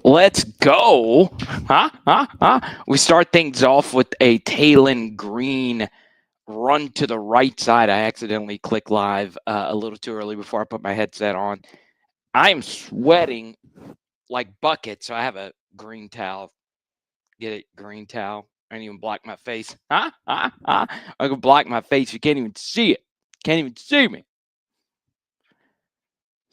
Let's go. We start things off with a TAYLEN green run to the right side. I accidentally clicked live a little too early before I put my headset on. I'm sweating like buckets, so I have a green towel. Get it? Green towel. I didn't even block my face. I can block my face. You can't even see it. Can't even see me.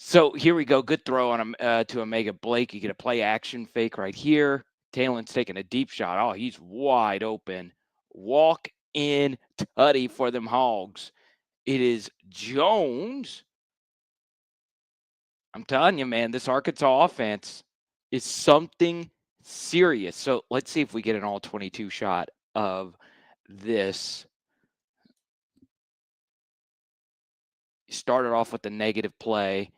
So here we go. Good throw on to Omega Blake. You get a play action fake right here. TAYLEN's taking a deep shot. Oh, he's wide open. Walk in tutty for them Hogs. It is Jones. I'm telling you, man, this Arkansas offense is something serious. So let's see if we get an all 22 shot of this. Started off with a negative play.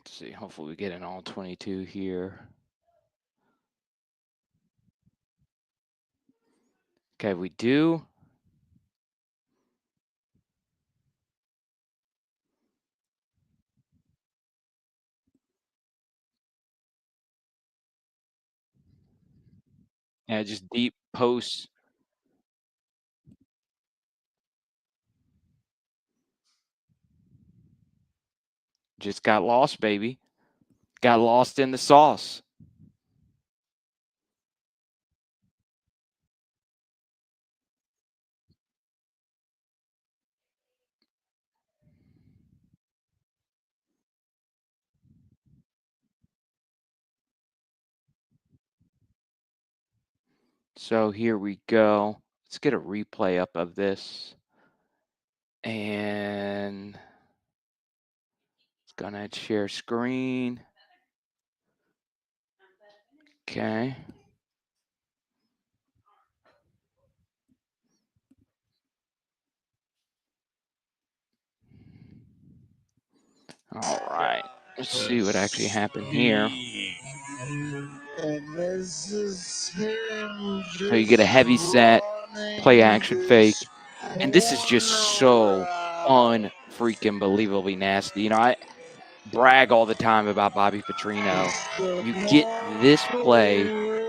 Let's see. Hopefully we get an all 22 here. Okay, we do. Yeah, just deep posts. Just got lost, baby. Got lost in the sauce. So here we go. Let's get a replay up of this. And it's gonna share screen. Okay. All right. Let's see what actually happened here. So you get a heavy set, play action fake. And this is just so unfreaking believably nasty. You know, I brag all the time about Bobby Petrino. You get this play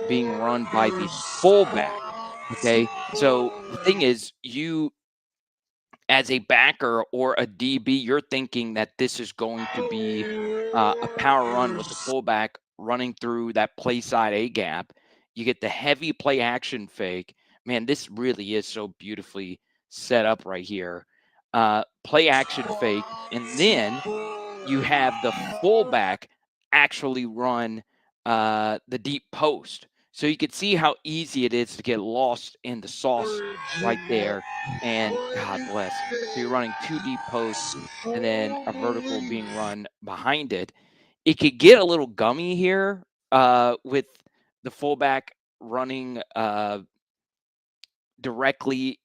being run by the fullback. Okay. So the thing is, you as a backer or a DB, you're thinking that this is going to be a power run with the fullback running through that play side A gap. You get the heavy play action fake. Man, this really is so beautifully set up right here. Play action fake. And then you have the fullback actually run the deep post. So you could see how easy it is to get lost in the sauce right there. And God bless. So you're running two deep posts and then a vertical being run behind it. It could get a little gummy here with the fullback running directly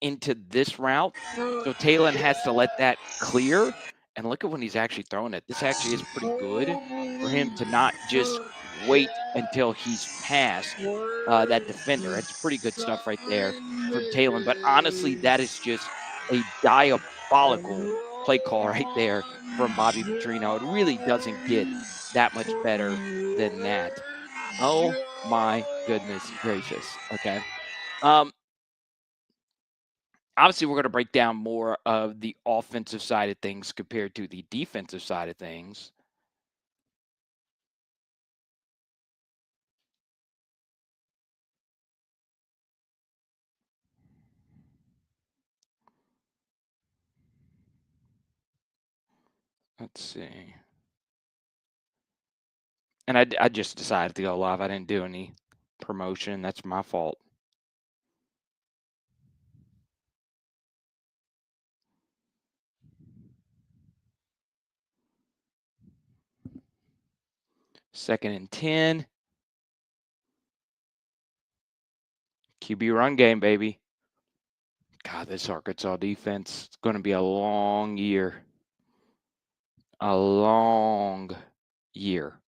into this route. So TAYLEN has to let that clear. And look at when he's actually throwing it. This actually is pretty good for him to not just wait until he's past that defender. It's pretty good stuff right there from TAYLEN. But honestly, that is just a diabolical play call right there from Bobby Petrino. It really doesn't get that much better than that. Oh my goodness gracious. Okay. Um, Obviously, we're going to break down more of the offensive side of things compared to the defensive side of things. Let's see. And I just decided to go live. I didn't do any promotion. That's my fault. Second and 10. QB run game, baby. God, this Arkansas defense is going to be a long year. a long year.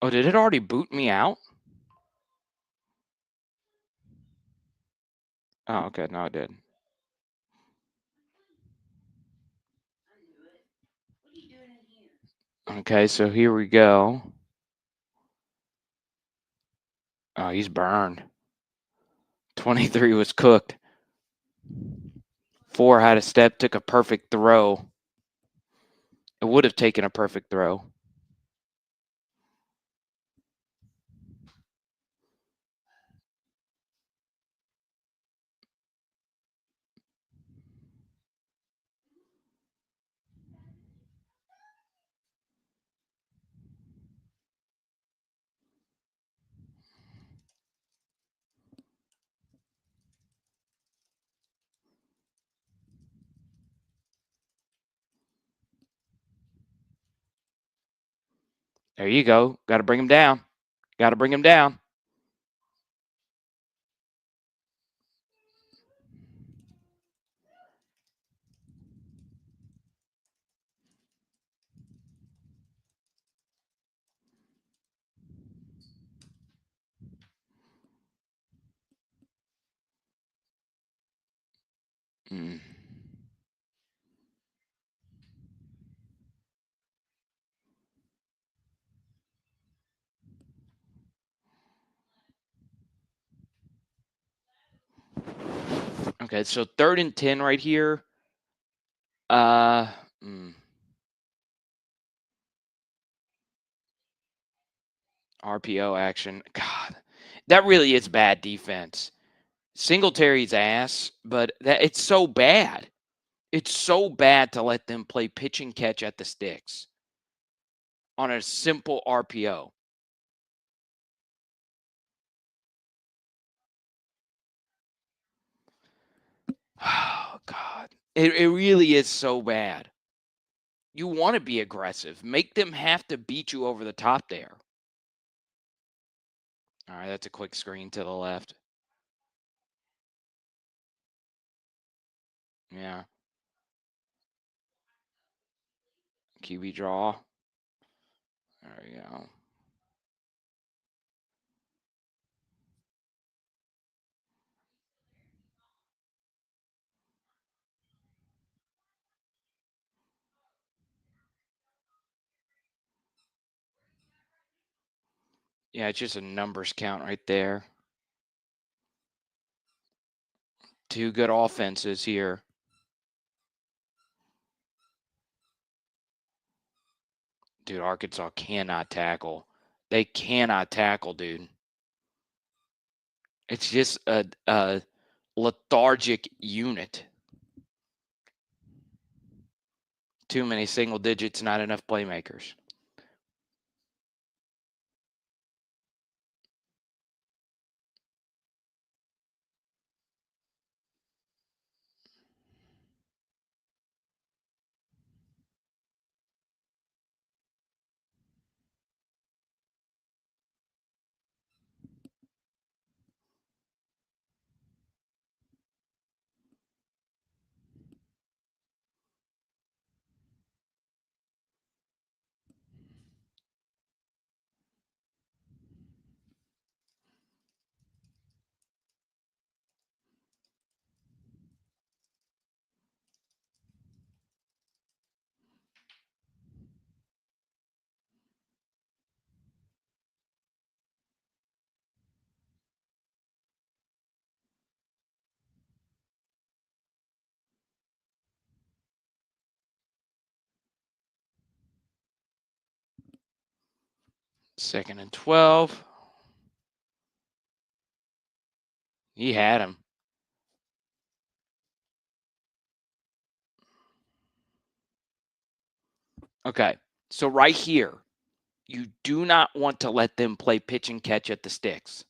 Oh, did it already boot me out? Oh, okay. No, it did. Okay, so here we go. Oh, he's burned. 23 was cooked. 4 had a step, took a perfect throw. It would have taken a perfect throw. There you go. Got to bring him down. Got to bring him down. Mm. Okay, so 3rd and 10 right here. RPO action. God, that really is bad defense. Singletary's ass, but it's so bad. It's so bad to let them play pitch and catch at the sticks on a simple RPO. Oh, God. It really is so bad. You want to be aggressive. Make them have to beat you over the top there. All right, that's a quick screen to the left. Yeah. QB draw. There we go. Yeah, it's just a numbers count right there. 2 good offenses here. Dude, Arkansas cannot tackle. They cannot tackle, dude. It's just a lethargic unit. Too many single digits, not enough playmakers. Second and 12. He had him. Okay, so right here, you do not want to let them play pitch and catch at the sticks.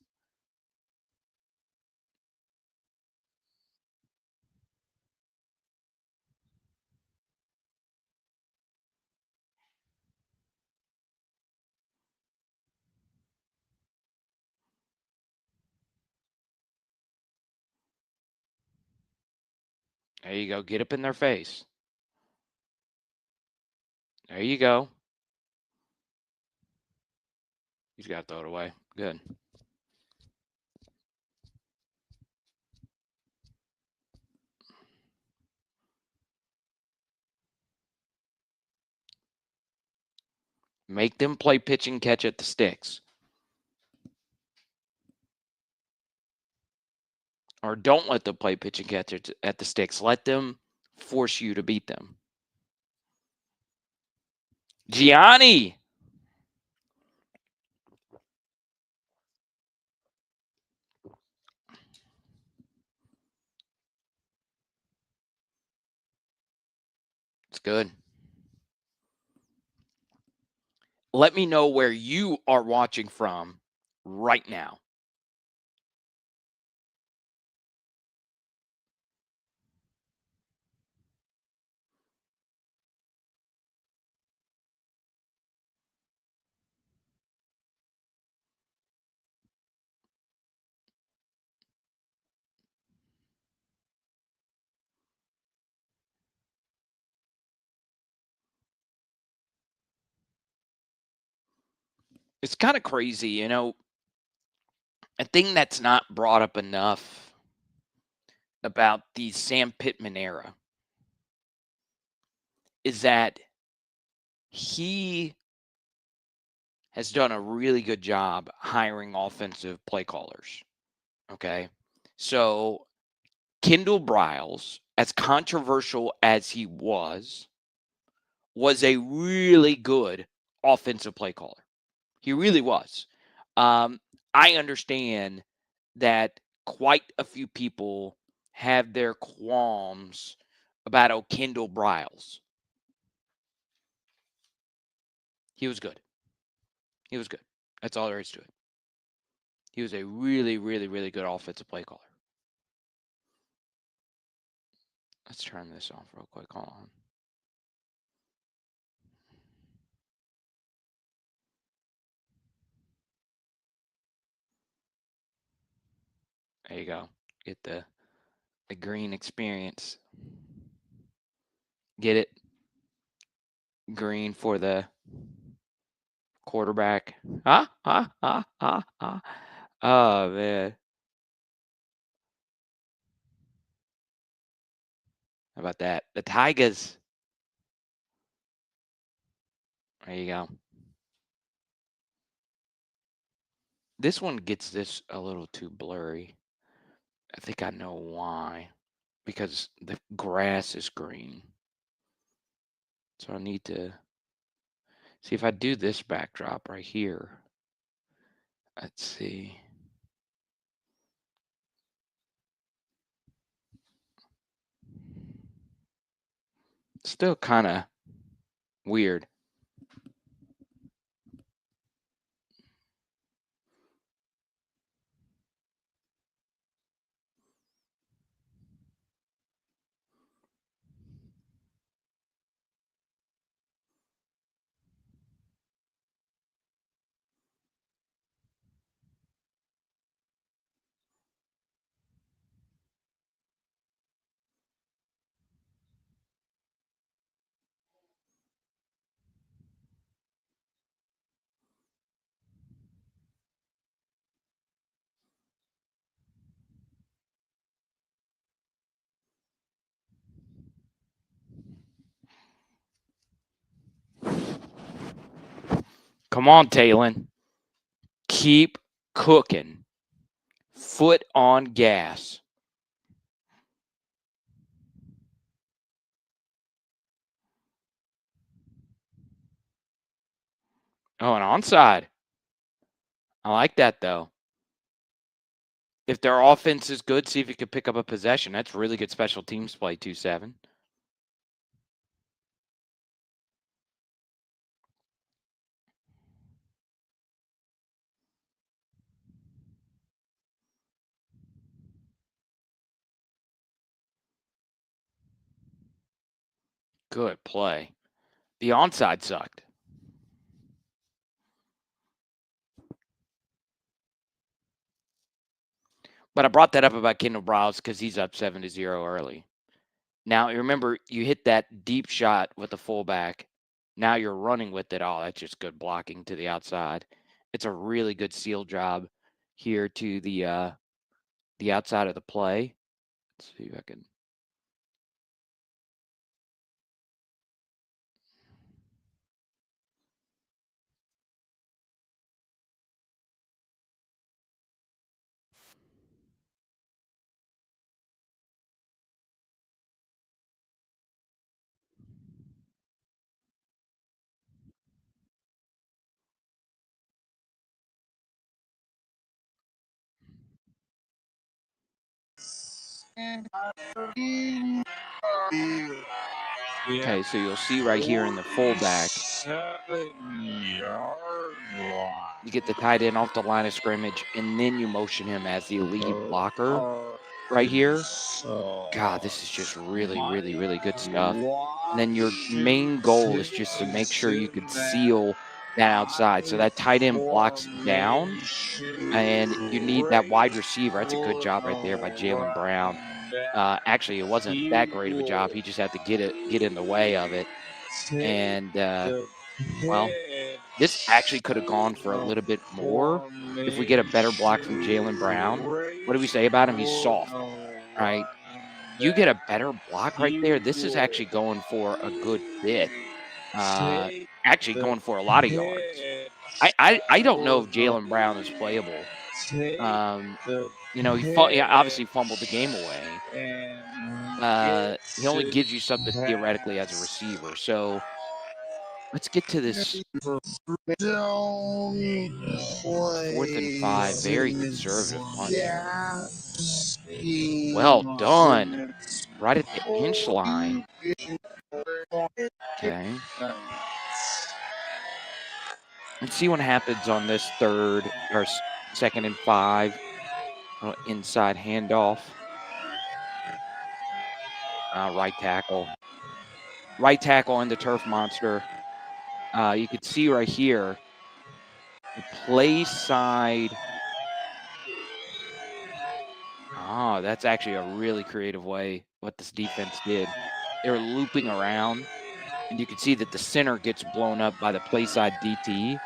There you go. Get up in their face. There you go. He's got to throw it away. Good. Make them play pitch and catch at the sticks. Or don't let them play pitch and catch at the sticks. Let them force you to beat them. Gianni. It's good. Let me know where you are watching from right now. It's kind of crazy, you know. A thing that's not brought up enough about the Sam Pittman era is that he has done a really good job hiring offensive play callers. Okay. So Kendall Briles, as controversial as he was a really good offensive play caller. He really was. I understand that quite a few people have their qualms about Kendall Briles. He was good. He was good. That's all there is to it. He was a really, really, really good offensive play caller. Let's turn this off real quick. Hold on. There you go. Get the green experience. Get it? Green for the quarterback. Oh, man. How about that? The Tigers. There you go. This one gets this a little too blurry. I think I know why. Because the grass is green. So I need to see if I do this backdrop right here. Let's see. Still kind of weird. Come on, TAYLEN. Keep cooking. Foot on gas. Oh, an onside. I like that, though. If their offense is good, see if you could pick up a possession. That's really good special teams play, 2-7. Good play. The onside sucked. But I brought that up about Kendall Briles because he's up 7-0 early. Now, you remember you hit that deep shot with the fullback. Now you're running with it. Oh, that's just good blocking to the outside. It's a really good seal job here to the outside of the play. Let's see if I can. Okay, so you'll see right here in the fullback, you get the tight end off the line of scrimmage, and then you motion him as the lead blocker right here. God, this is just really, really, really good stuff. And then your main goal is just to make sure you could seal that outside. So that tight end blocks down, and you need that wide receiver. That's a good job right there by Jalen Brown. Actually, it wasn't that great of a job. He just had to get in the way of it. And well, this actually could have gone for a little bit more if we get a better block from Jalen Brown. What do we say about him? He's soft, right? You get a better block right there. This is actually going for a good bit. Uh, Actually going for a lot of yards. I don't know if Jalen Brown is playable. Um, he obviously fumbled the game away. He only gives you something theoretically as a receiver. So let's get to this 4th and 5. Very conservative punt here. Well done. Right at the inch line. Okay. Let's see what happens on this 2nd and 5. Inside handoff. Right tackle. Right tackle in the turf monster. You could see right here the play side. That's actually a really creative way what this defense did. They were looping around, and you can see that the center gets blown up by the play side DT.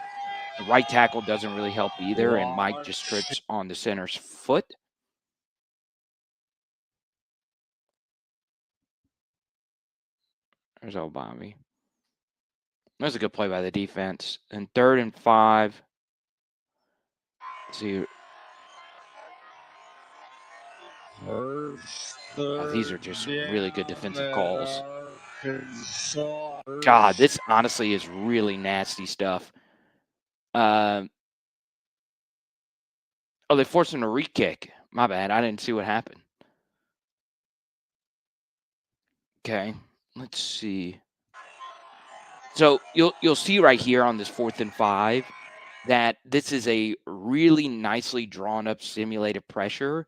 The right tackle doesn't really help either, and Mike just trips on the center's foot. There's Obama. That was a good play by the defense. And 3rd and 5. Let's see. These are just really good defensive calls. God, this honestly is really nasty stuff. They forced him to re-kick. My bad. I didn't see what happened. Okay, let's see. So you'll see right here on this 4th and 5 that this is a really nicely drawn up simulated pressure.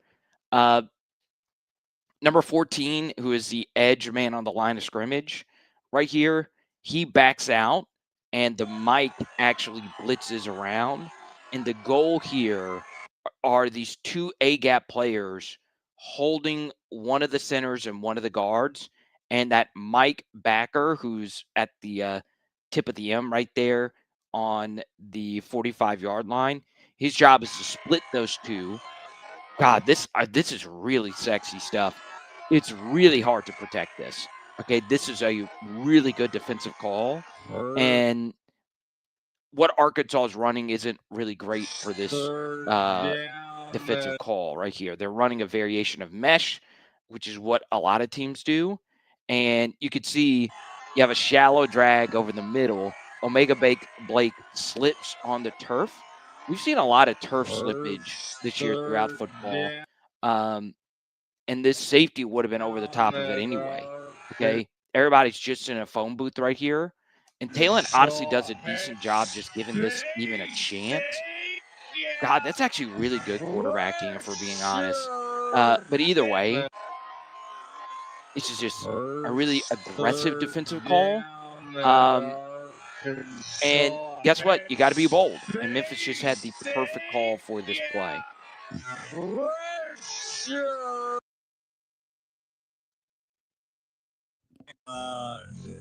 Number 14, who is the edge man on the line of scrimmage, right here, he backs out, and the Mike actually blitzes around. And the goal here are these 2 A-gap players holding one of the centers and one of the guards, and that Mike backer, who's at the tip of the M right there on the 45-yard line. His job is to split those two. God, this is really sexy stuff. It's really hard to protect this. Okay, this is a really good defensive call, and what Arkansas is running isn't really great for this defensive call right here. They're running a variation of mesh, which is what a lot of teams do, and you could see you have a shallow drag over the middle. Omega Blake slips on the turf. We've seen a lot of turf slippage this year throughout football. And this safety would have been over the top of it anyway. Okay. Everybody's just in a phone booth right here. And TAYLEN honestly does a decent job just giving this even a chance. God, that's actually really good quarterbacking, if we're being honest. But either way, this is just a really aggressive defensive call. And guess what? You got to be bold. And Memphis just had the perfect call for this play. Okay,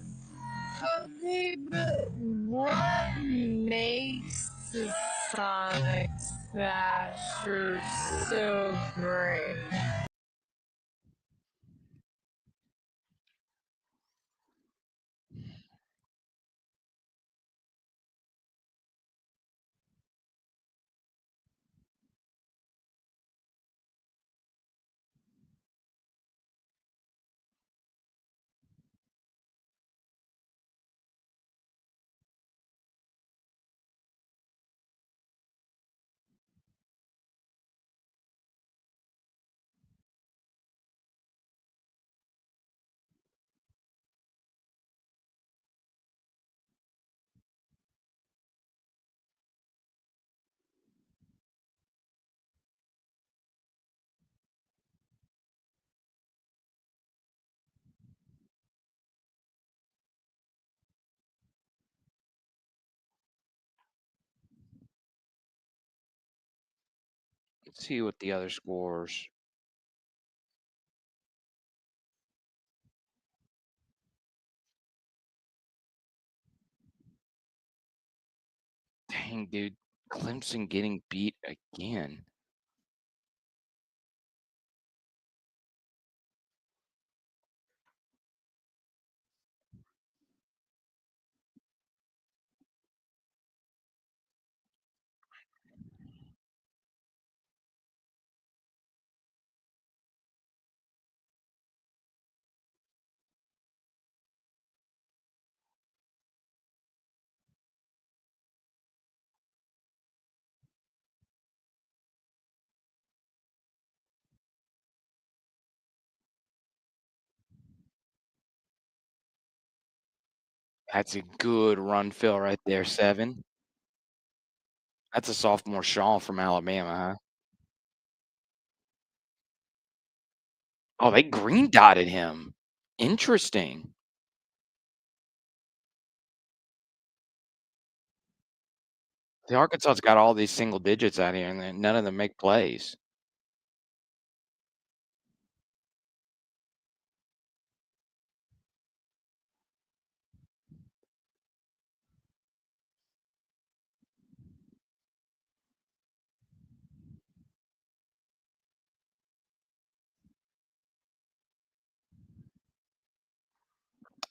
but what makes the Sonic Smasher so great? Let's see what the other scores. Dang, dude. Clemson getting beat again. That's a good run fill right there, 7. That's a sophomore Shaw from Alabama, huh? Oh, they green dotted him. Interesting. The Arkansas's got all these single digits out here, and then none of them make plays.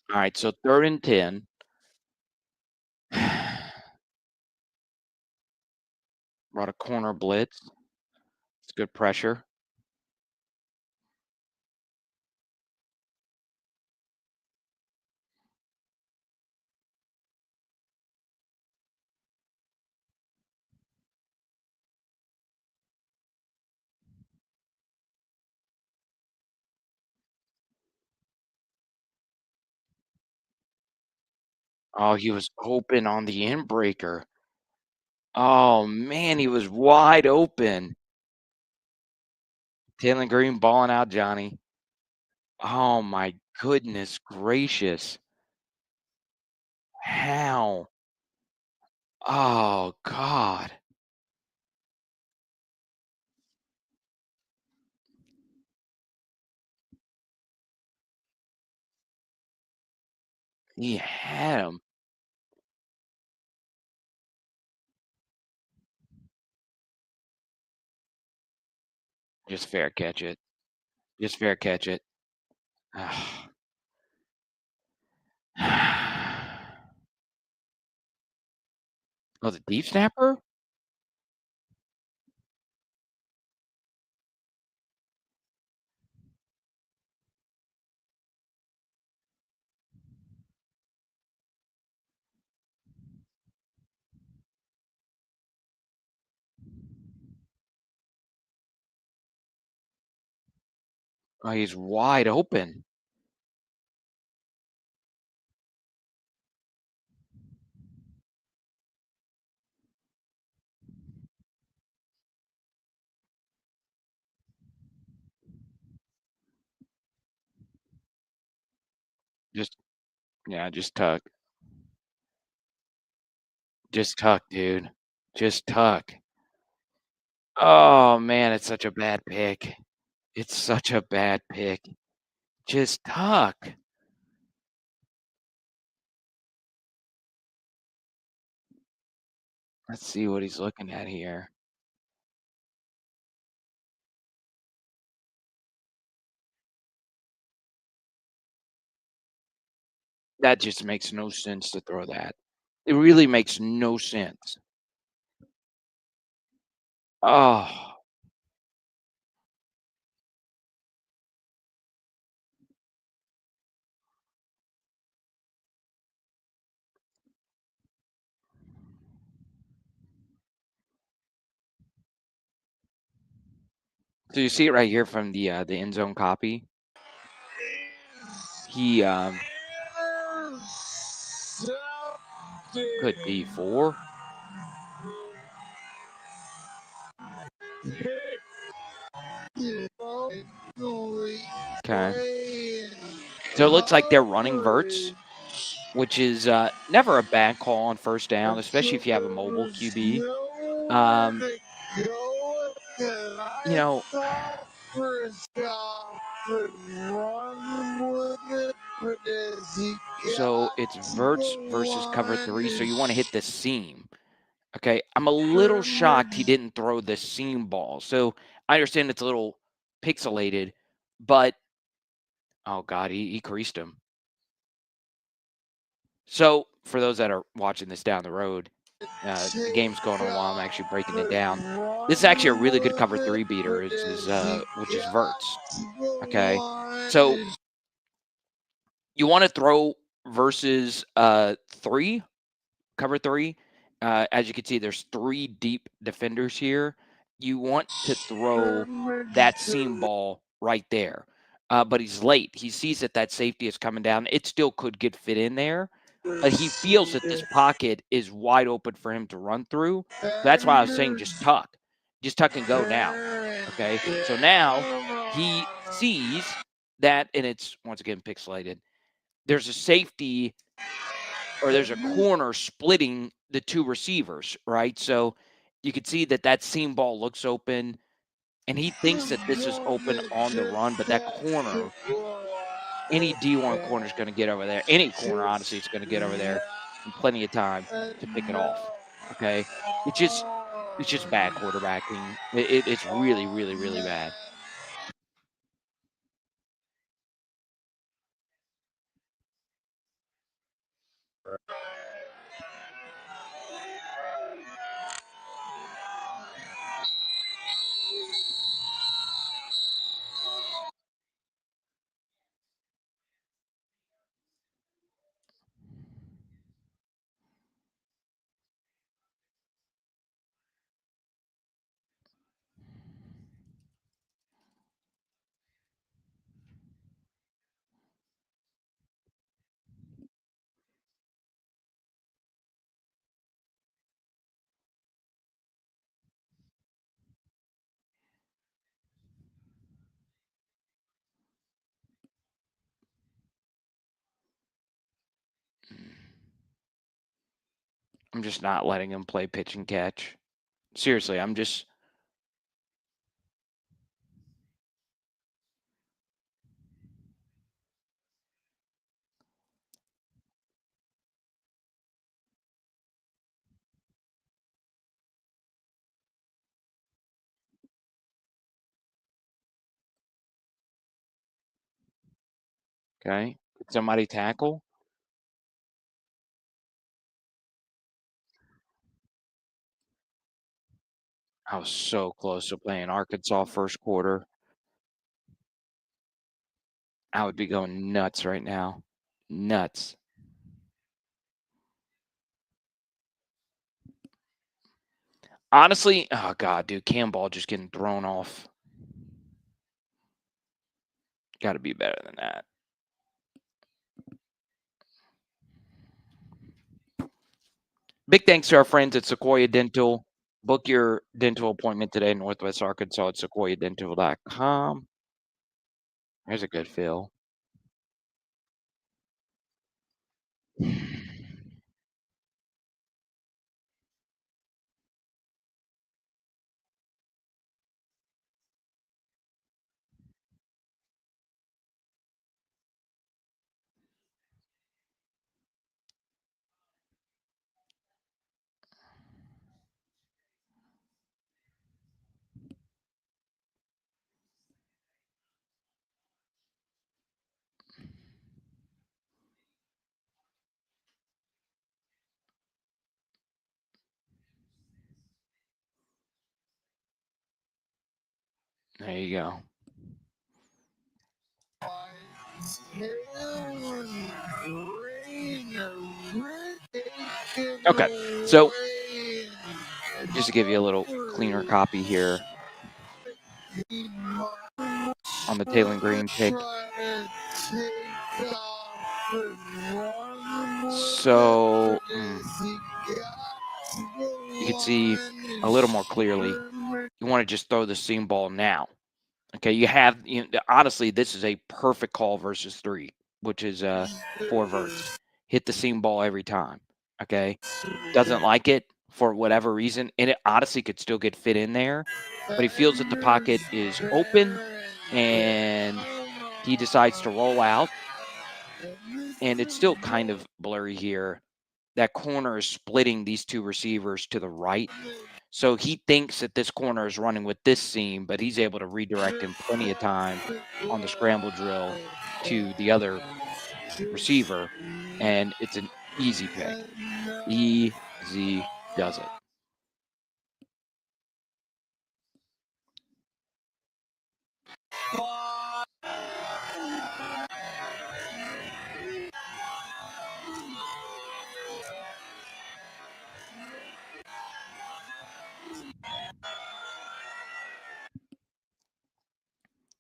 All right, so 3rd and 10. Brought a corner blitz. It's good pressure. Oh, he was open on the end breaker. Oh, man, he was wide open. Taylon Green balling out, Johnny. Oh, my goodness gracious. How? Oh, God. He had him. Just fair catch it. Just fair catch it. Oh, the deep snapper? Oh, he's wide open. Just yeah, just tuck. Just tuck, dude. Just tuck. Oh, man, it's such a bad pick. It's such a bad pick. Just tuck. Let's see what he's looking at here. That just makes no sense to throw that. It really makes no sense. Oh, so you see it right here from the end zone copy. He could be 4. Okay. So it looks like they're running verts, which is never a bad call on first down, especially if you have a mobile QB. Um, you know, so it's verts versus cover 3. So you want to hit the seam. Okay. I'm a little shocked he didn't throw the seam ball. So I understand it's a little pixelated, but oh God, he creased him. So for those that are watching this down the road, the game's going on while I'm actually breaking it down. This is actually a really good cover 3 beater, which is verts. Okay. So you want to throw versus 3, cover 3. As you can see, there's 3 deep defenders here. You want to throw that seam ball right there. But he's late. He sees that that safety is coming down. It still could get fit in there, but he feels that this pocket is wide open for him to run through. So that's why I was saying just tuck and go now. Okay. So now he sees that, and it's once again pixelated. There's a safety or there's a corner splitting the 2 receivers, right? So you could see that that seam ball looks open, and he thinks that this is open on the run, but that corner, any D1 corner is going to get over there. Any corner, honestly, is going to get over there in plenty of time to pick it off. Okay, it's just it's just bad quarterbacking. It's really, really, really bad. I'm just not letting him play pitch and catch. Seriously, I'm just okay. Did somebody tackle? I was so close to playing Arkansas first quarter. I would be going nuts right now. Nuts. Honestly, oh god, dude, Cam Ball just getting thrown off. Got to be better than that. Big thanks to our friends at Sequoia Dental. Book your dental appointment today in Northwest Arkansas at sequoiadental.com. There's a good feel. There you go. Okay, so just to give you a little cleaner copy here on the TAYLEN Green pick. So you can see a little more clearly. You want to just throw the seam ball now. Okay, honestly, this is a perfect call versus 3, which is 4 verts. Hit the seam ball every time. Okay, doesn't like it for whatever reason, and it honestly could still get fit in there, but he feels that the pocket is open, and he decides to roll out, and it's still kind of blurry here. That corner is splitting these 2 receivers to the right. So he thinks that this corner is running with this seam, but he's able to redirect him plenty of time on the scramble drill to the other receiver, and it's an easy pick. Easy does it.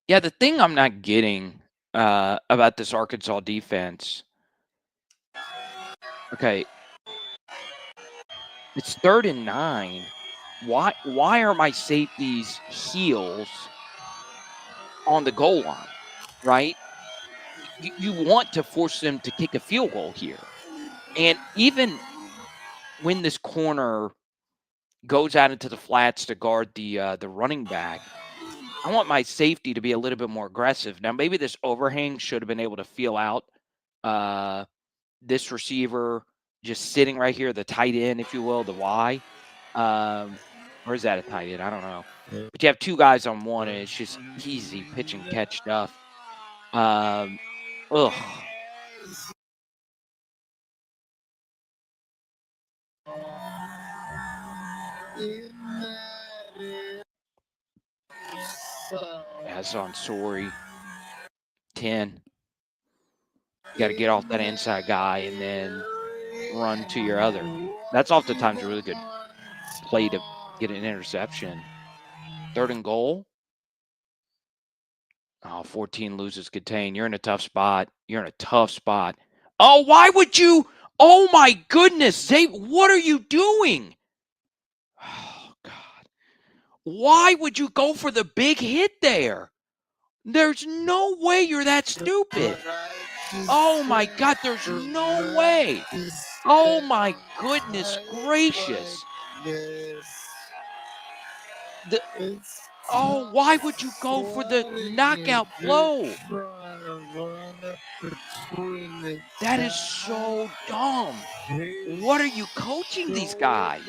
Yeah, the thing I'm not getting about this Arkansas defense, okay, it's 3rd and 9. Why are my safeties heels on the goal line, right? You want to force them to kick a field goal here. And even when this corner goes out into the flats to guard the running back, I want my safety to be a little bit more aggressive. Now, maybe this overhang should have been able to feel out this receiver just sitting right here, the tight end, if you will, the Y. Or is that a tight end? I don't know. But you have 2 guys on one, and it's just easy pitch and catch stuff. Ugh. That's on Sorry. 10. You got to get off that inside guy and then run to your other. That's oftentimes a really good play to get an interception. 3rd and goal. Oh, 14 loses contain. You're in a tough spot. You're in a tough spot. Oh, why would you? Oh, my goodness. Zay, what are you doing? Oh, God. Why would you go for the big hit there? There's no way you're that stupid. Oh, my God. There's no way. Oh, my goodness gracious. Why would you go for the knockout blow? That is so dumb. What are you coaching these guys?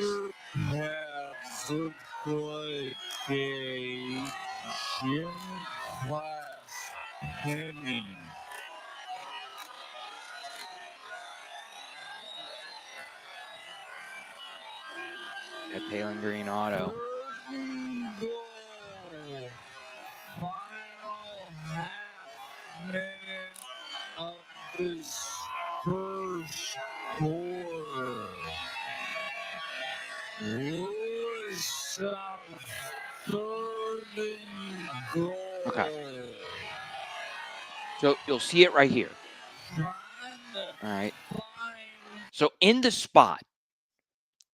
That TAYLEN Green auto. Okay. So you'll see it right here. All right. So in the spot,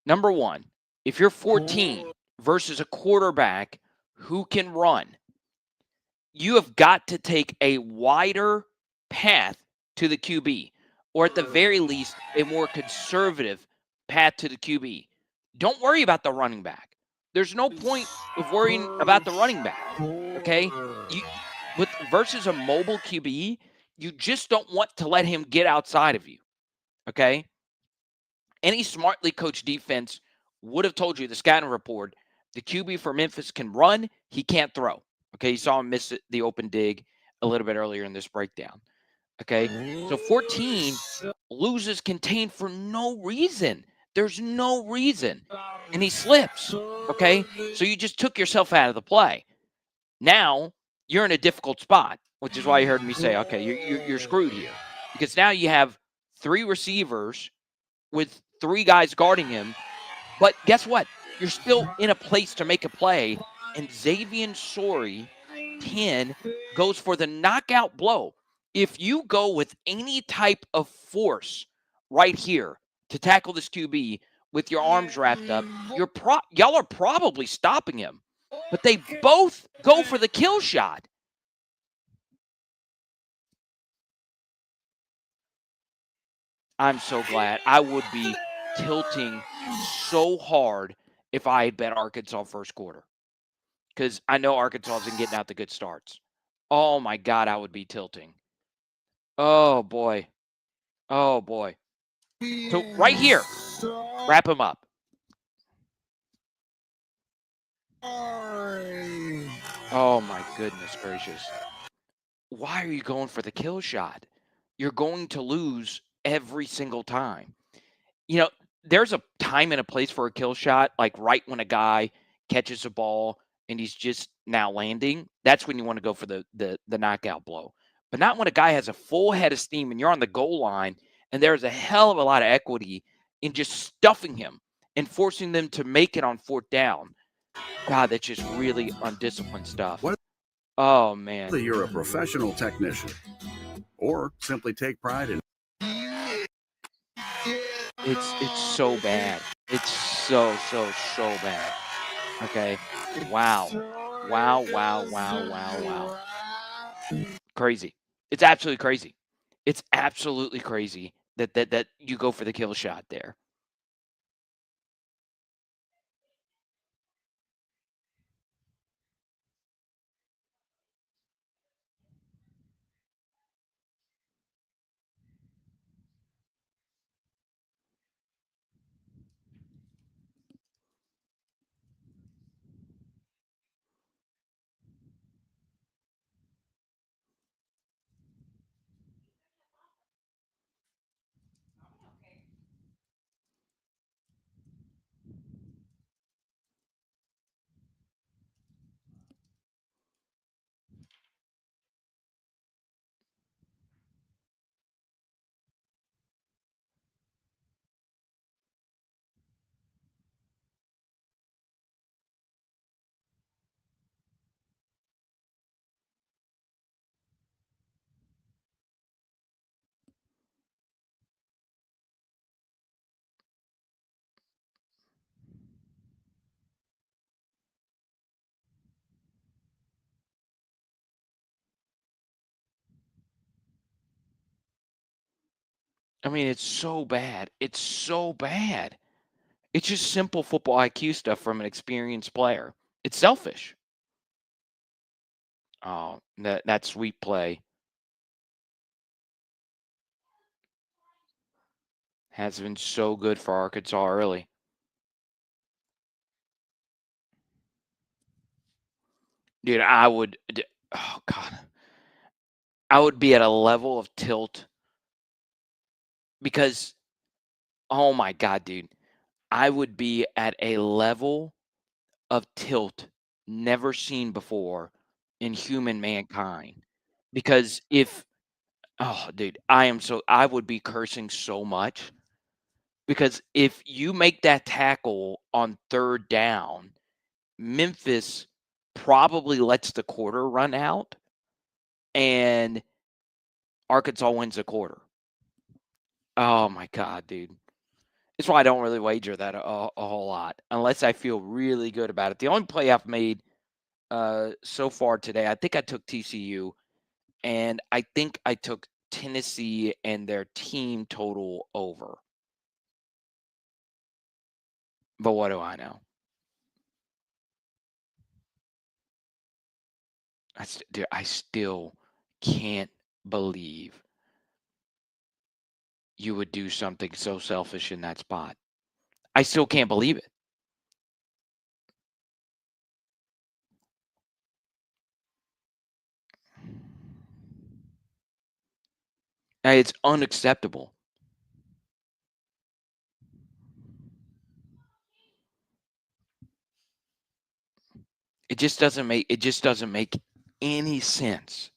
number 1, if you're 14 versus a quarterback who can run, you have got to take a wider path to the QB, or at the very least, a more conservative path to the QB. Don't worry about the running back. There's no point of worrying about the running back. Okay? Versus a mobile QB, you just don't want to let him get outside of you. Okay? Any smartly coached defense would have told you the scouting report, the QB for Memphis can run, he can't throw. Okay, you saw him miss the open dig a little bit earlier in this breakdown. Okay, so 14 loses contain for no reason. There's no reason. And he slips. Okay, so you just took yourself out of the play. Now you're in a difficult spot, which is why you heard me say, okay, you're screwed here. Because now you have 3 receivers with 3 guys guarding him. But guess what? You're still in a place to make a play. And Xavier Sori, 10, goes for the knockout blow. If you go with any type of force right here to tackle this QB with your arms wrapped up, y'all are probably stopping him. But they both go for the kill shot. I'm so glad. I would be tilting so hard if I had bet Arkansas first quarter, because I know Arkansas isn't getting out the good starts. Oh my God, I would be tilting. Oh boy. Oh boy. So right here, wrap him up. Oh my goodness gracious. Why are you going for the kill shot? You're going to lose every single time. You know, there's a time and a place for a kill shot, like right when a guy catches a ball and he's just now landing. That's when you want to go for the knockout blow. But not when a guy has a full head of steam and you're on the goal line and there's a hell of a lot of equity in just stuffing him and forcing them to make it on 4th down. God, that's just really undisciplined stuff. Oh man. Whether you're a professional technician or simply take pride in It's so bad. It's so bad. Okay. Wow. Wow. Crazy. It's absolutely crazy. It's absolutely crazy that you go for the kill shot there. I mean, it's so bad. It's so bad. It's just simple football IQ stuff from an experienced player. It's selfish. Oh, that sweet play has been so good for Arkansas early. Dude, oh God. I would be at a level of tilt because, oh my God, dude, I would be at a level of tilt never seen before in human mankind. Because oh, dude, I would be cursing so much because if you make that tackle on 3rd down, Memphis probably lets the quarter run out and Arkansas wins the quarter. Oh my God, dude. That's why I don't really wager that a whole lot unless I feel really good about it. The only play I've made so far today, I think I took TCU and I think I took Tennessee and their team total over. But what do I know? Dude, I still can't believe you would do something so selfish in that spot. I still can't believe it. It's unacceptable. It just doesn't make any sense.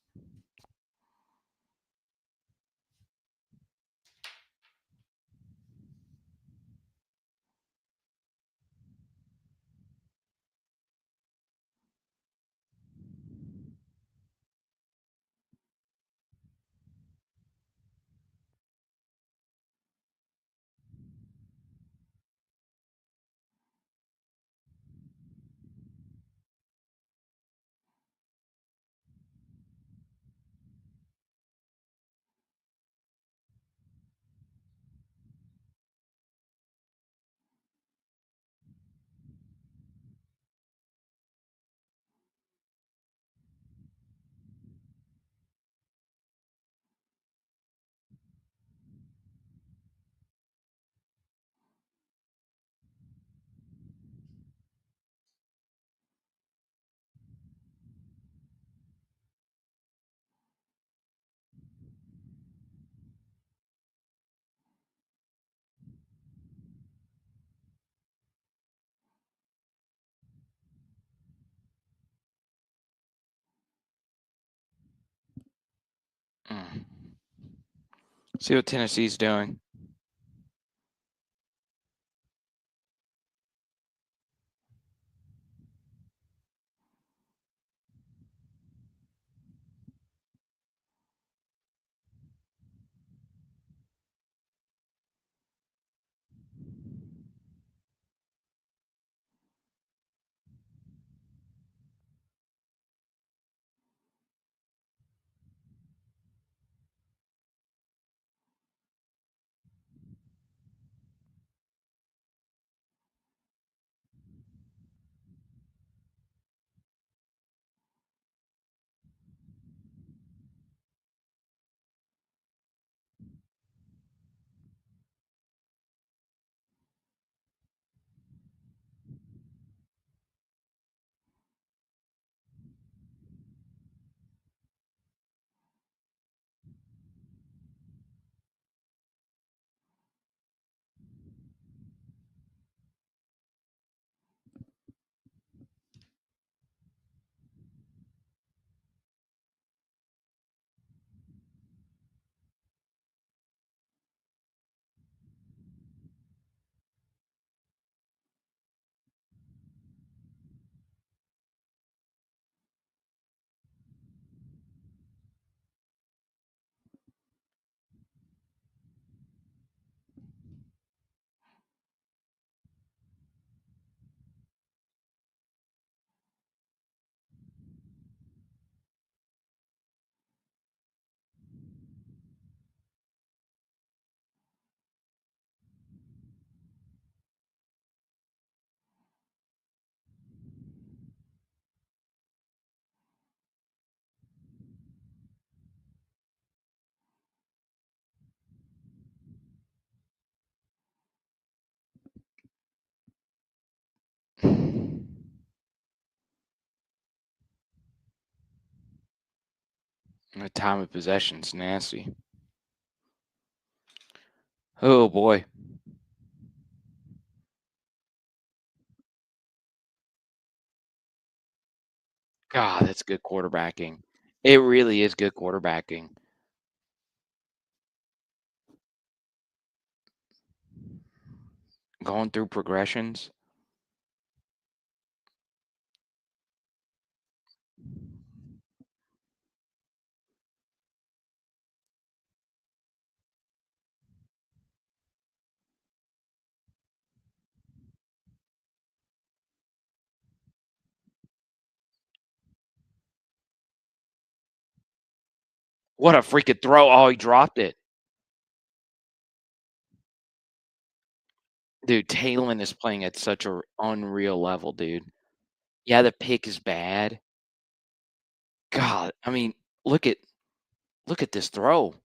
Mm. See what Tennessee's doing. The time of possession's nasty. Oh boy. God, that's good quarterbacking. It really is good quarterbacking. Going through progressions. What a freaking throw. Oh, he dropped it. Dude, TAYLEN is playing at such a unreal level, dude. Yeah, the pick is bad. God, I mean, look at this throw.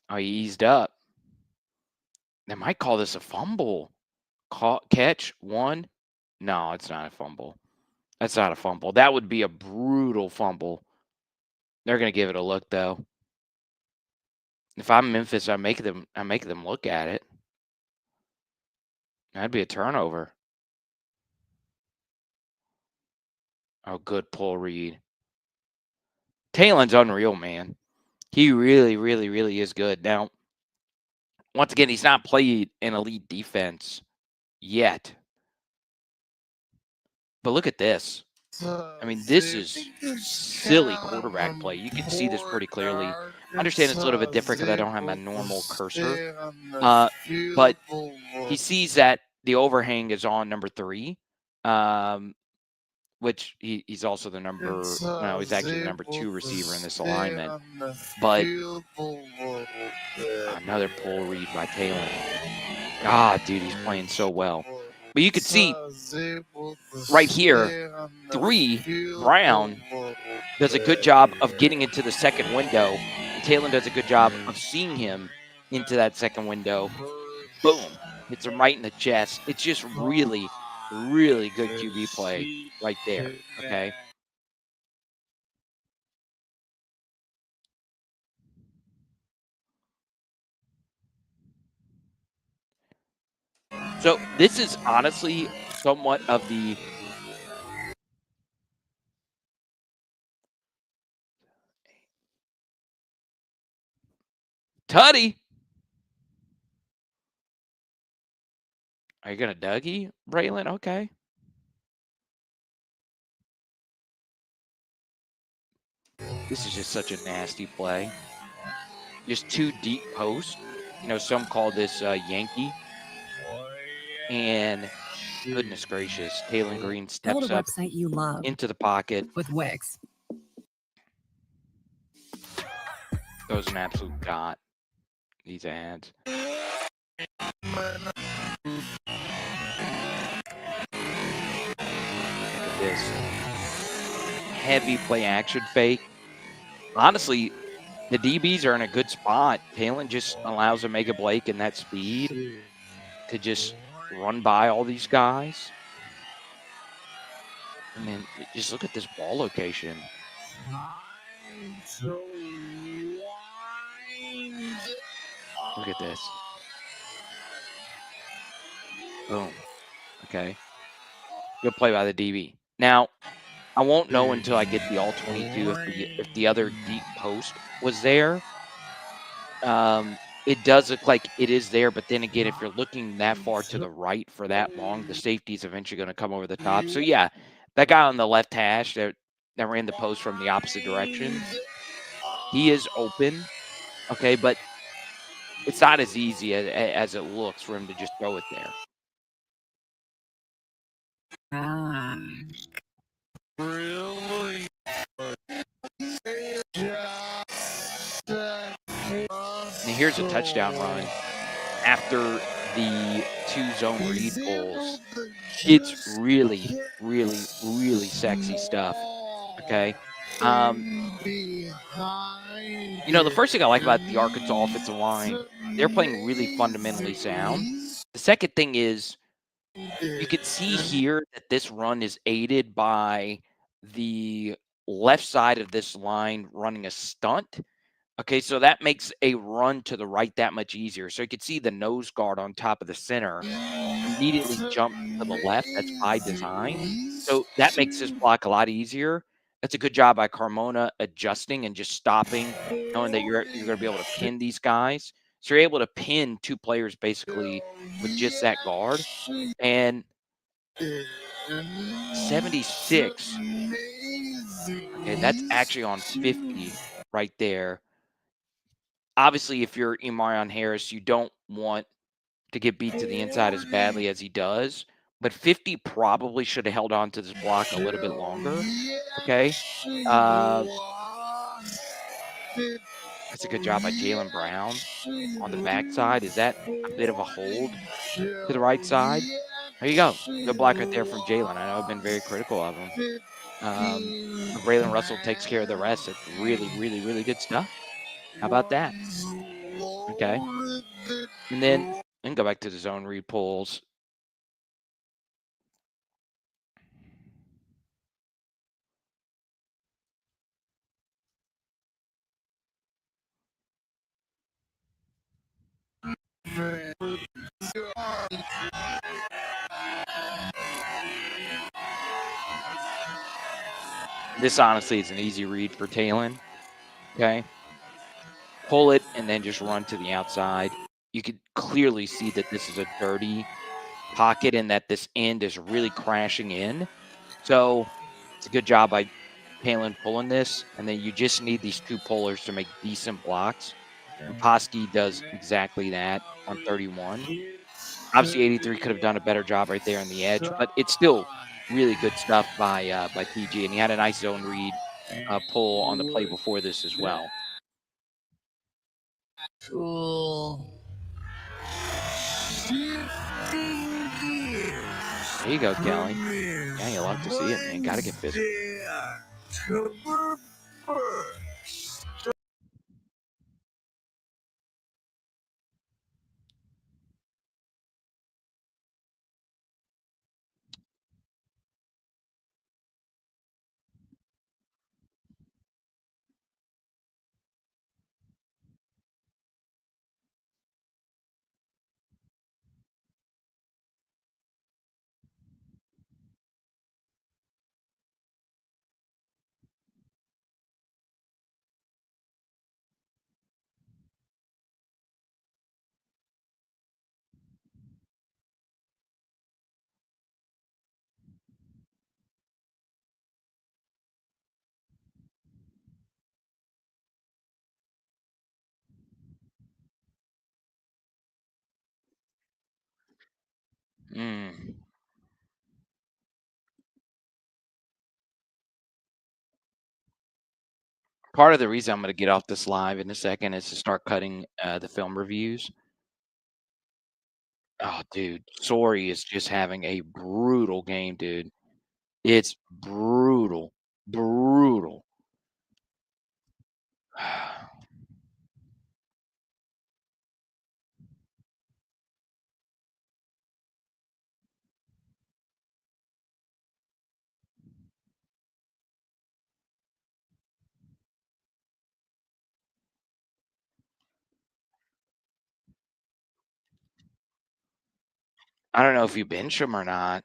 Oh, he eased up. They might call this a fumble. Catch one. No, it's not a fumble. That's not a fumble. That would be a brutal fumble. They're gonna give it a look though. If I'm Memphis, I make them look at it. That'd be a turnover. Oh, good pull read. TAYLEN's unreal, man. He really, really, really is good. Now, once again, he's not played an elite defense yet. But look at this. I mean, this is silly quarterback play. You can see this pretty clearly. I understand it's a little bit different because I don't have my normal cursor. But he sees that the overhang is on number 3, which he's also the number, no, he's actually the number 2 receiver in this alignment. But another pull read by TAYLEN. Ah, dude, he's playing so well. But you could see right here, 3, Brown does a good job of getting into the second window. And TAYLEN does a good job of seeing him into that second window. Boom. Hits him right in the chest. It's just really, really good QB play right there. Okay. So this is honestly somewhat of the Tutty. Are you going to Dougie, Braylon? Okay. This is just such a nasty play. Just 2 deep posts. You know, some call this Yankee. And goodness gracious, TAYLEN Green steps up website you love into the pocket. with Wix. Throws an absolute dot. These ads. Look at this. Heavy play action fake. Honestly, the DBs are in a good spot. TAYLEN just allows Omega Blake and that speed to just run by all these guys. I mean, just look at this ball location. Look at this. Boom. Okay. Good play by the DB. Now, I won't know until I get the all 22 if the other deep post was there. It does look like it is there, but then again, if you're looking that far to the right for that long, the safety is eventually going to come over the top. So yeah, that guy on the left hash that ran the post from the opposite direction, he is open. Okay, but it's not as easy as it looks for him to just throw it there. Really? And here's a touchdown run after the 2 zone read pulls. It's really, really, really sexy stuff. Okay. You know, the first thing I like about the Arkansas offensive line, they're playing really fundamentally sound. The second thing is you can see here that this run is aided by the left side of this line running a stunt. Okay, so that makes a run to the right that much easier. So you can see the nose guard on top of the center immediately jump to the left. That's by design. So that makes this block a lot easier. That's a good job by Carmona adjusting and just stopping, knowing that you're going to be able to pin these guys. So you're able to pin 2 players basically with just that guard. And 76. Okay, that's actually on 50 right there. Obviously, if you're Emarion Harris, you don't want to get beat to the inside as badly as he does. But 50 probably should have held on to this block a little bit longer. Okay. That's a good job by Jalen Brown on the backside. Is that a bit of a hold to the right side? There you go. Good block right there from Jalen. I know I've been very critical of him. Braylon Russell takes care of the rest. It's really, really, really good stuff. How about that? Okay. And then go back to the zone read pulls. This honestly is an easy read for TAYLEN. Okay. Pull it and then just run to the outside. You could clearly see that this is a dirty pocket and that this end is really crashing in. So it's a good job by TAYLEN pulling this. And then you just need these two pullers to make decent blocks. And Posky does exactly that on 31. Obviously, 83 could have done a better job right there on the edge, but it's still really good stuff by TG. And he had a nice zone read pull on the play before this as well. There you go, Kelly. Yeah, you love to see it, man. Got to get physical. Mm. Part of the reason I'm going to get off this live in a second is to start cutting the film reviews. Oh, dude, Sorry is just having a brutal game, dude. It's brutal, brutal. I don't know if you bench him or not.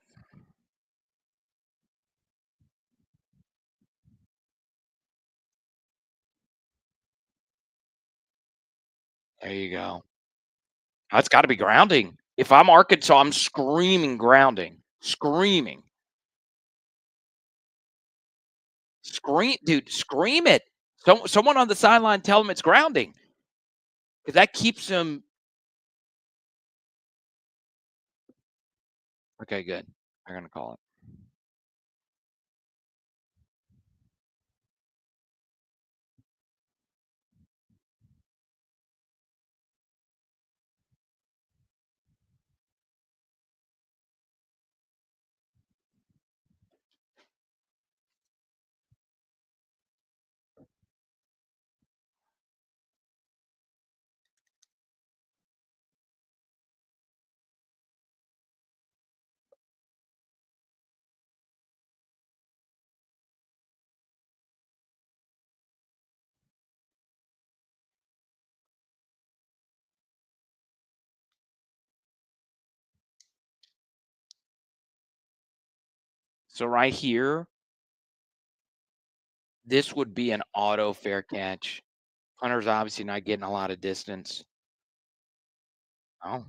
There you go. That's got to be grounding. If I'm Arkansas, I'm screaming grounding, screaming, scream, dude, scream it. Someone on the sideline tell him it's grounding because that keeps him. Okay, good. I'm gonna call it. So right here, this would be an auto fair catch. Hunter's obviously not getting a lot of distance. Oh,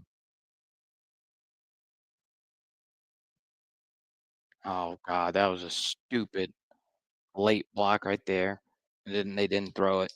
oh God, that was a stupid late block right there. And then they didn't throw it.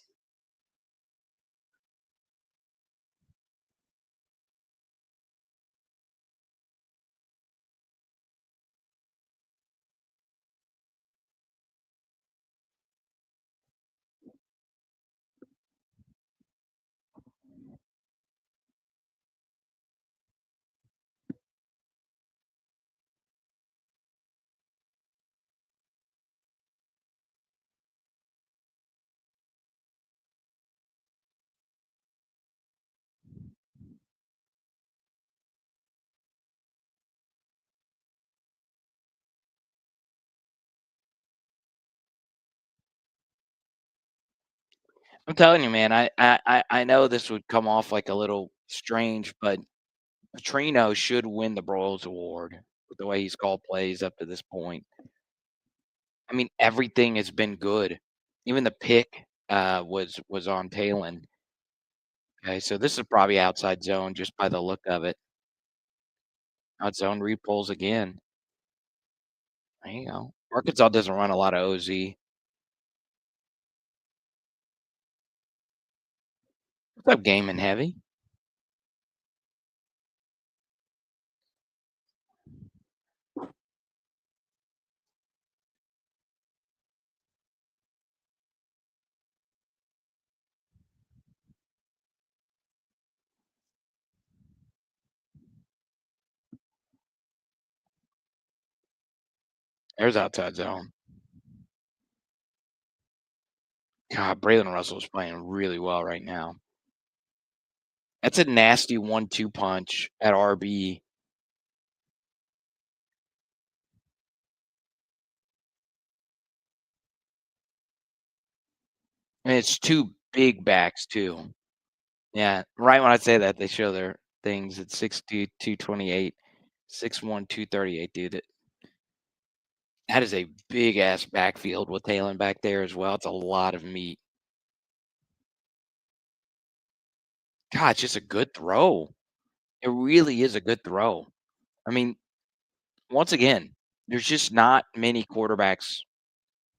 I'm telling you, man. I know this would come off like a little strange, but Petrino should win the Broyles Award with the way he's called plays up to this point. I mean, everything has been good. Even the pick was on TAYLEN. Okay, so this is probably outside zone just by the look of it. Out zone read pulls again. There you go. Arkansas doesn't run a lot of OZ. What's up, game and heavy? There's outside zone. God, Braylon Russell is playing really well right now. That's a nasty 1-2 punch at RB. And it's two big backs too. Yeah, right when I say that, they show their things at 6'2", 228, 6'1", 238, dude. That is a big ass backfield with TAYLEN back there as well. It's a lot of meat. God, it's just a good throw. It really is a good throw. I mean, once again, there's just not many quarterbacks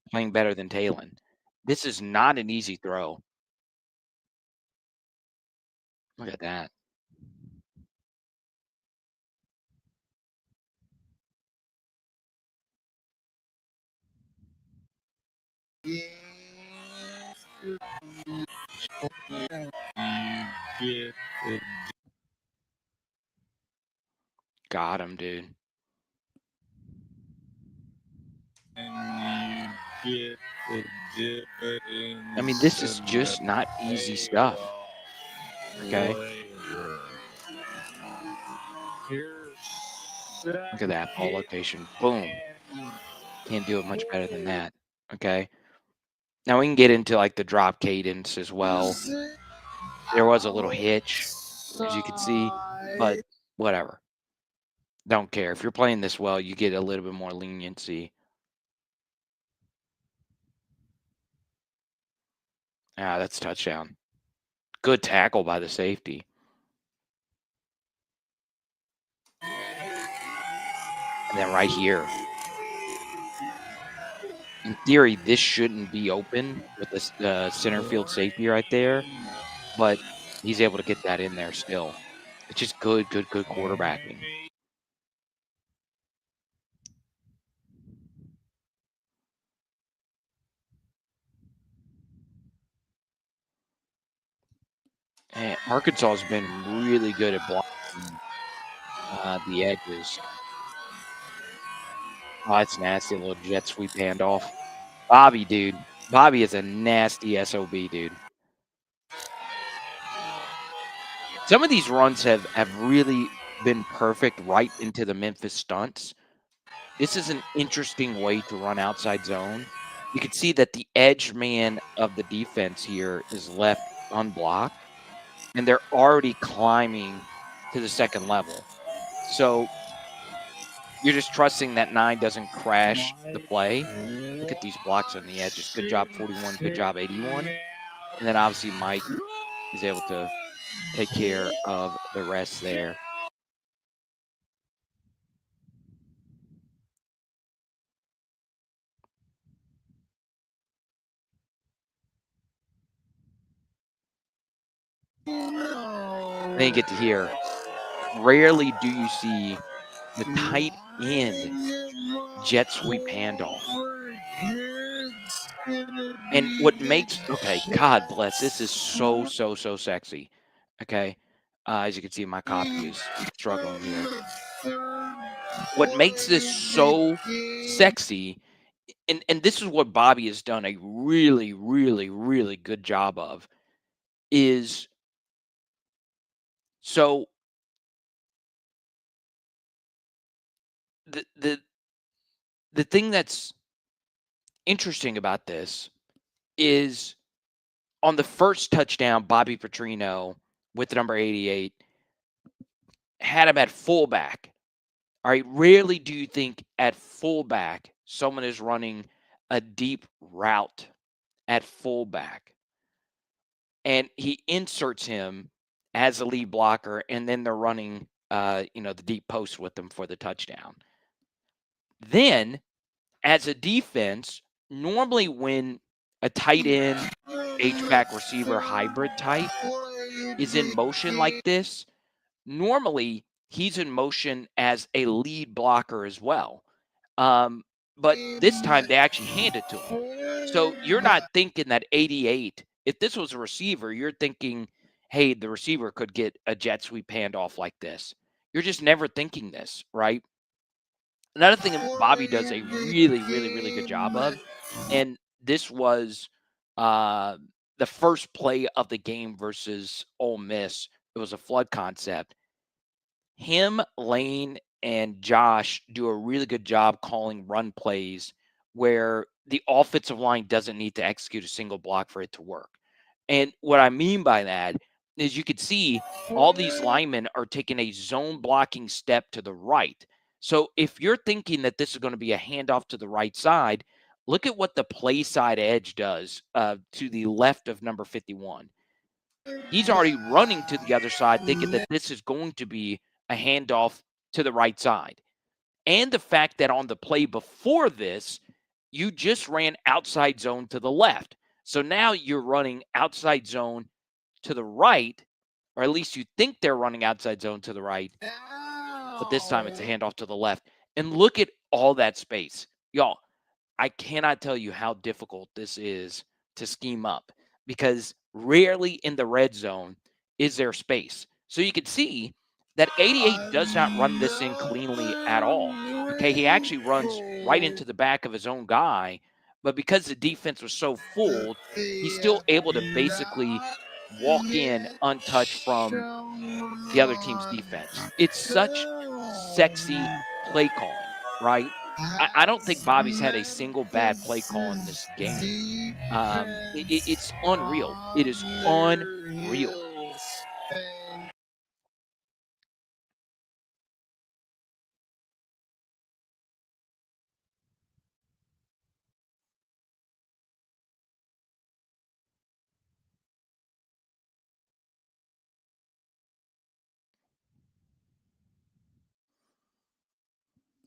playing better than TAYLEN. This is not an easy throw. Look at that. Got him, dude. I mean, this is just not easy stuff. Okay. Look at that ball location. Boom. Can't do it much better than that. Okay. Now we can get into like the drop cadence as well. There was a little hitch, as you can see, but whatever. Don't care. If you're playing this well, you get a little bit more leniency. Ah, that's touchdown. Good tackle by the safety. And then right here. In theory, this shouldn't be open with this center field safety right there, but he's able to get that in there still. It's just good quarterbacking. And Arkansas has been really good at blocking the edges. Oh, that's nasty. A little jet sweep handoff. Bobby, dude. Bobby is a nasty SOB, dude. Some of these runs have really been perfect right into the Memphis stunts. This is an interesting way to run outside zone. You can see that the edge man of the defense here is left unblocked, and they're already climbing to the second level. So you're just trusting that 9 doesn't crash the play. Look at these blocks on the edges. Good job, 41. Good job, 81. And then obviously Mike is able to take care of the rest there. Then you get to hear, rarely do you see the tight end jet sweep handoff. And what makes, okay, God bless, this is so sexy. Okay. As you can see, my copy is struggling here. What makes this so sexy, and this is what Bobby has done a really good job of, is so the the the thing that's interesting about this is on the first touchdown, Bobby Petrino with the number 88 had him at fullback. All right. Rarely do you think at fullback someone is running a deep route at fullback, and he inserts him as a lead blocker, and then they're running, the deep post with them for the touchdown. Then, as a defense, normally when a tight end, H-back receiver hybrid type is in motion like this, normally he's in motion as a lead blocker as well. Um, but this time they actually hand it to him. So you're not thinking that 88, if this was a receiver, you're thinking, hey, the receiver could get a jet sweep handoff like this. You're just never thinking this, right? Another thing Bobby does a really, really, really good job of, and this was uh, the first play of the game versus Ole Miss. It was a flood concept. Him, Lane, and Josh do a really good job calling run plays where the offensive line doesn't need to execute a single block for it to work. And what I mean by that is you could see all these linemen are taking a zone blocking step to the right. So if you're thinking that this is going to be a handoff to the right side, look at what the play side edge does to the left of number 51. He's already running to the other side, thinking that this is going to be a handoff to the right side. And the fact that on the play before this, you just ran outside zone to the left. So now you're running outside zone to the right, or at least you think they're running outside zone to the right, but this time it's a handoff to the left. And look at all that space. Y'all, I cannot tell you how difficult this is to scheme up because rarely in the red zone is there space. So you can see that 88 does not run this in cleanly at all. Okay, he actually runs right into the back of his own guy, but because the defense was so full, he's still able to basically walk in untouched from the other team's defense. It's such sexy play calling, right? I don't think Bobby's had a single bad play call in this game. It's unreal. It is unreal.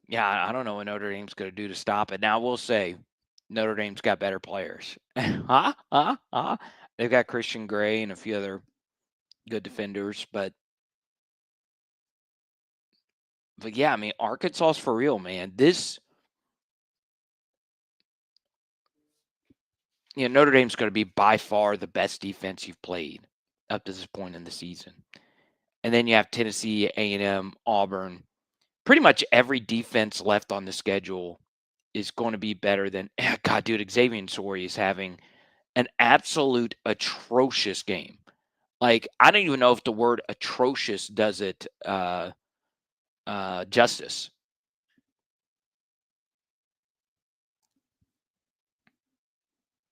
Yeah, I don't know what Notre Dame's going to do to stop it. Now, we'll say Notre Dame's got better players. Huh? Huh? Huh? They've got Christian Gray and a few other good defenders, but yeah, I mean, Arkansas's for real, man. Notre Dame's going to be by far the best defense you've played up to this point in the season. And then you have Tennessee, A&M, Auburn. Pretty much every defense left on the schedule is going to be better than God, dude. Xavier Sori is having an absolute atrocious game. Like, I don't even know if the word atrocious does it justice.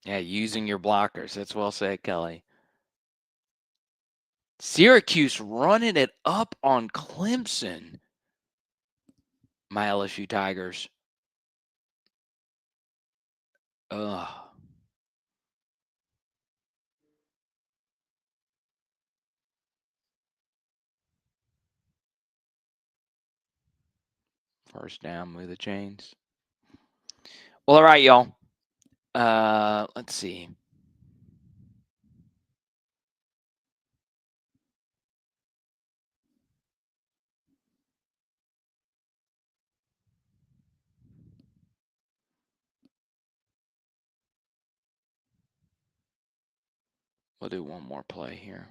Yeah, using your blockers. That's well said, Kelly. Syracuse running it up on Clemson. My LSU Tigers. Ugh. First down, move the chains. Well, all right, y'all. Let's see. We'll do one more play here.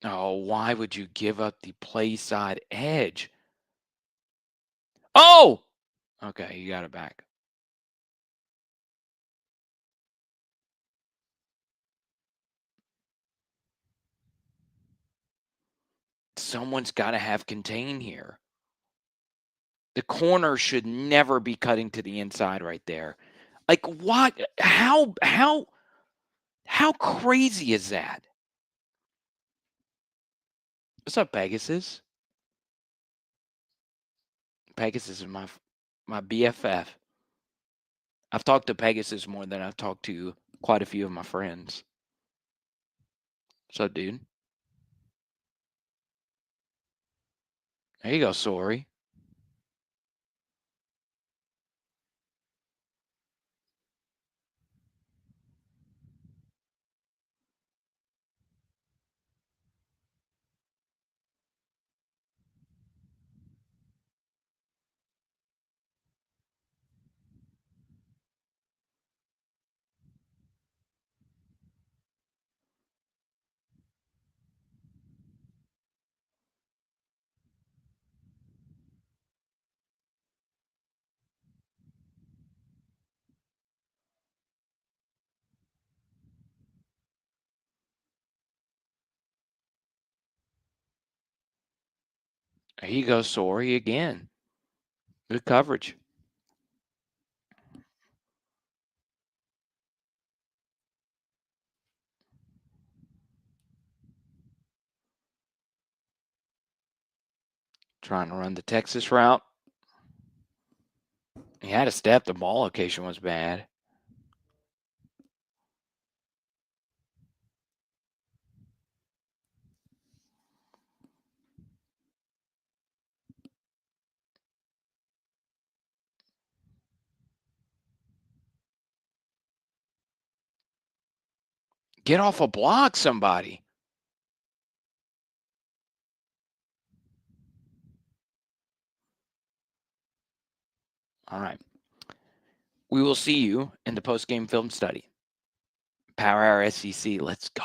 Oh, why would you give up the play side edge? Oh! Okay, you got it back. Someone's got to have contain here. The corner should never be cutting to the inside right there. Like what? How crazy is that? What's up, Pegasus? Pegasus is my BFF. I've talked to Pegasus more than I've talked to quite a few of my friends. What's up, dude? There you go, sorry. There you go, sorry again. Good coverage. Trying to run the Texas route. He had a step. The ball location was bad. Get off a block, somebody. All right. We will see you in the post-game film study. Power Hour SEC. Let's go.